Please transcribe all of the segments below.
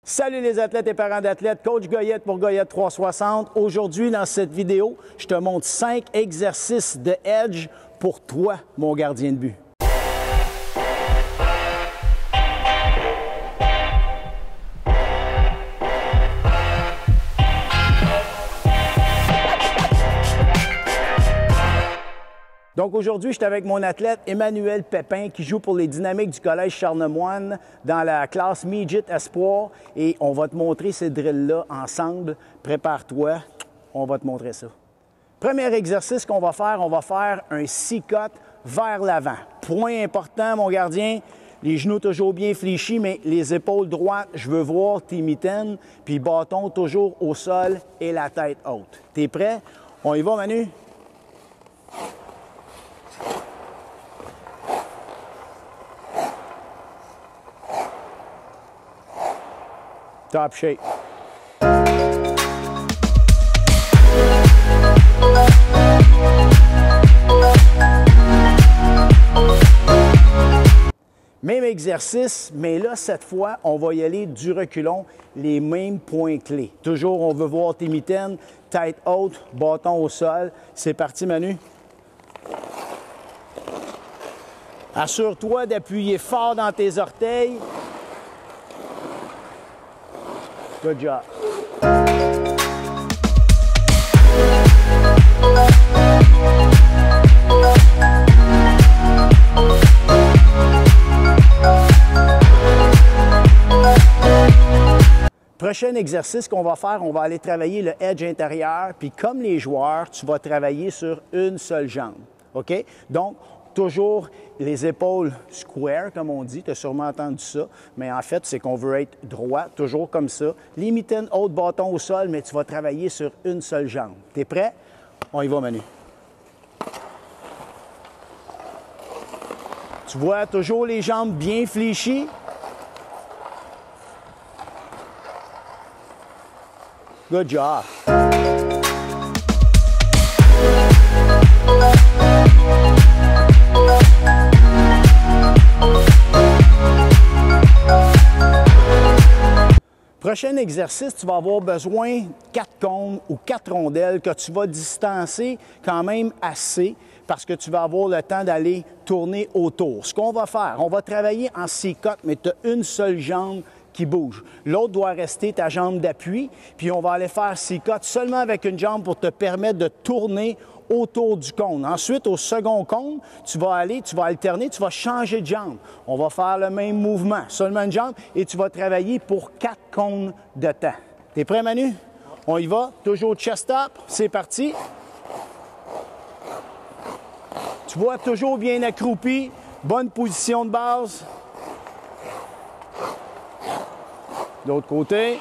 Salut les athlètes et parents d'athlètes, Coach Goyette pour Goyette 360. Aujourd'hui, dans cette vidéo, je te montre 5 exercices de edge pour toi, mon gardien de but. Donc aujourd'hui, je suis avec mon athlète Emmanuel Pépin qui joue pour les Dynamiques du Collège Charlemagne dans la classe Midget Espoir et on va te montrer ces drills-là ensemble. Prépare-toi, on va te montrer ça. Premier exercice qu'on va faire un C-cut vers l'avant. Point important, mon gardien, les genoux toujours bien fléchis, mais les épaules droites, je veux voir tes mitaines, puis bâton toujours au sol et la tête haute. T'es prêt? On y va, Manu? Top shape. Même exercice, mais là, cette fois, on va y aller du reculon, les mêmes points clés. Toujours, on veut voir tes mitaines, tête haute, bâton au sol. C'est parti, Manu. Assure-toi d'appuyer fort dans tes orteils. Good job. Prochain exercice qu'on va faire, on va aller travailler le edge intérieur. Puis comme les joueurs, tu vas travailler sur une seule jambe. OK? Donc, toujours les épaules square, comme on dit. Tu as sûrement entendu ça. Mais en fait, c'est qu'on veut être droit, toujours comme ça. Les mitaines hautes, bâton au sol, mais tu vas travailler sur une seule jambe. Tu es prêt? On y va, Manu. Tu vois, toujours les jambes bien fléchies. Good job. Prochain exercice, tu vas avoir besoin de 4 cônes ou 4 rondelles que tu vas distancer quand même assez parce que tu vas avoir le temps d'aller tourner autour. Ce qu'on va faire, on va travailler en C-cut, mais tu as une seule jambe qui bouge. L'autre doit rester ta jambe d'appui, puis on va aller faire C-cut seulement avec une jambe pour te permettre de tourner autour du cône. Ensuite, au second cône, tu vas alterner, tu vas changer de jambe. On va faire le même mouvement, seulement une jambe, et tu vas travailler pour 4 cônes de temps. T'es prêt, Manu? On y va. Toujours chest up. C'est parti. Tu vois, toujours bien accroupi. Bonne position de base. De l'autre côté.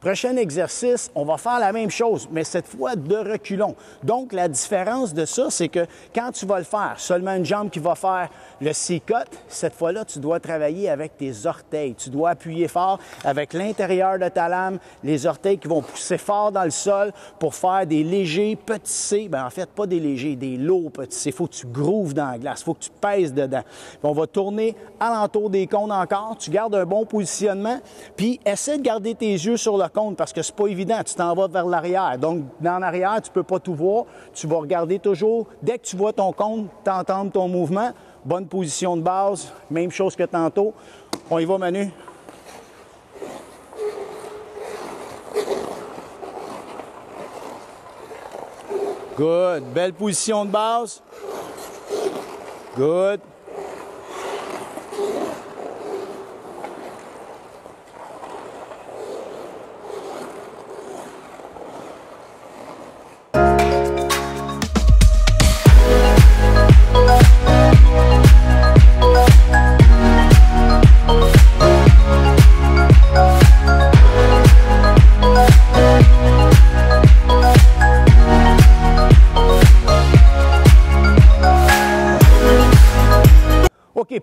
Prochain exercice, on va faire la même chose, mais cette fois de reculons. Donc, la différence de ça, c'est que quand tu vas le faire, seulement une jambe qui va faire le C-cut, cette fois-là, tu dois travailler avec tes orteils. Tu dois appuyer fort avec l'intérieur de ta lame, les orteils qui vont pousser fort dans le sol pour faire des légers petits C. Bien, en fait, pas des légers, des lourds petits C. Il faut que tu grooves dans la glace, il faut que tu pèses dedans. Puis on va tourner alentour des cônes encore. Tu gardes un bon positionnement, puis essaie de garder tes yeux sur le cône parce que c'est pas évident, tu t'en vas vers l'arrière. Donc, en arrière, tu peux pas tout voir. Tu vas regarder toujours. Dès que tu vois ton cône, t'entends ton mouvement. Bonne position de base. Même chose que tantôt. On y va, Manu. Good. Belle position de base. Good.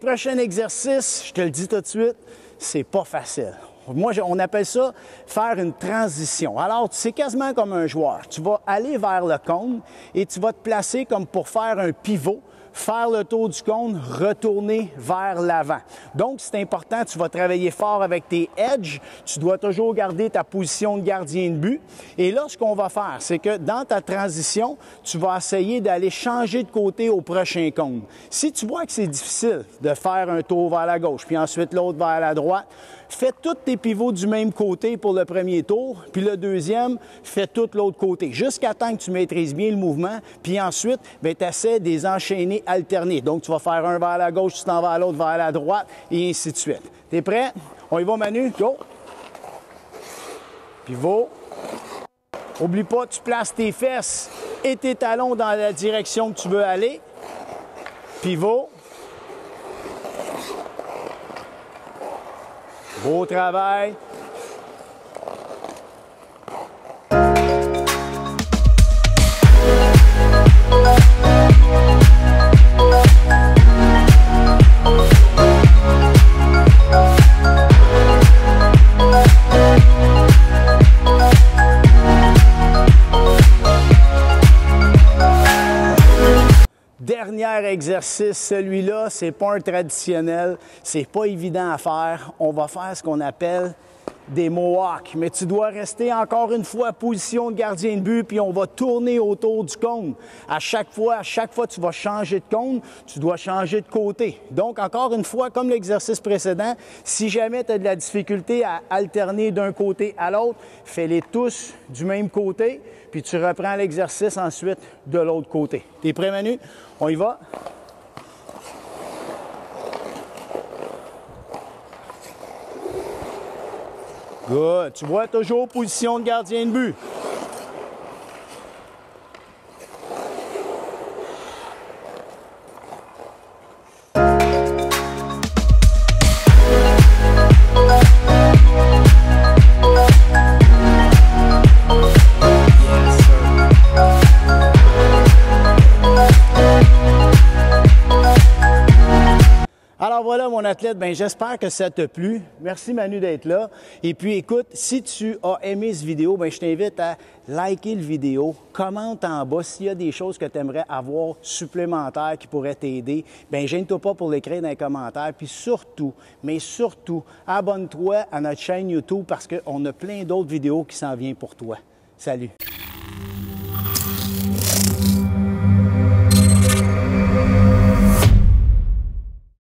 prochain exercice, je te le dis tout de suite, c'est pas facile. Moi, on appelle ça faire une transition. Alors, c'est quasiment comme un joueur. Tu vas aller vers le cône et tu vas te placer comme pour faire un pivot, faire le tour du cône, retourner vers l'avant. Donc, c'est important, tu vas travailler fort avec tes edges. Tu dois toujours garder ta position de gardien de but. Et là, ce qu'on va faire, c'est que dans ta transition, tu vas essayer d'aller changer de côté au prochain cône. Si tu vois que c'est difficile de faire un tour vers la gauche, puis ensuite l'autre vers la droite, fais tous tes pivots du même côté pour le premier tour, puis le deuxième, fais tout l'autre côté, jusqu'à temps que tu maîtrises bien le mouvement, puis ensuite, tu essaies de les enchaîner alternés. Donc, tu vas faire un vers la gauche, tu t'en vas à l'autre vers la droite, et ainsi de suite. T'es prêt? On y va, Manu? Go! Pivot. Oublie pas, tu places tes fesses et tes talons dans la direction que tu veux aller. Pivot. Beau travail. Dernier exercice, celui-là, c'est pas un traditionnel, c'est pas évident à faire. On va faire ce qu'on appelle des mohawks, mais tu dois rester encore une fois position de gardien de but, puis on va tourner autour du cône. À chaque fois, tu vas changer de cône, tu dois changer de côté. Donc, encore une fois, comme l'exercice précédent, si jamais tu as de la difficulté à alterner d'un côté à l'autre, fais-les tous du même côté, puis tu reprends l'exercice ensuite de l'autre côté. T'es prêt, Manu? On y va? Good. Tu vois, toujours position de gardien de but. Alors voilà mon athlète, j'espère que ça t'a plu. Merci Manu d'être là. Et puis écoute, si tu as aimé cette vidéo, je t'invite à liker la vidéo, commente en bas s'il y a des choses que tu aimerais avoir supplémentaires qui pourraient t'aider. Gêne-toi pas pour l'écrire dans les commentaires. Puis surtout, mais surtout, abonne-toi à notre chaîne YouTube parce qu'on a plein d'autres vidéos qui s'en viennent pour toi. Salut!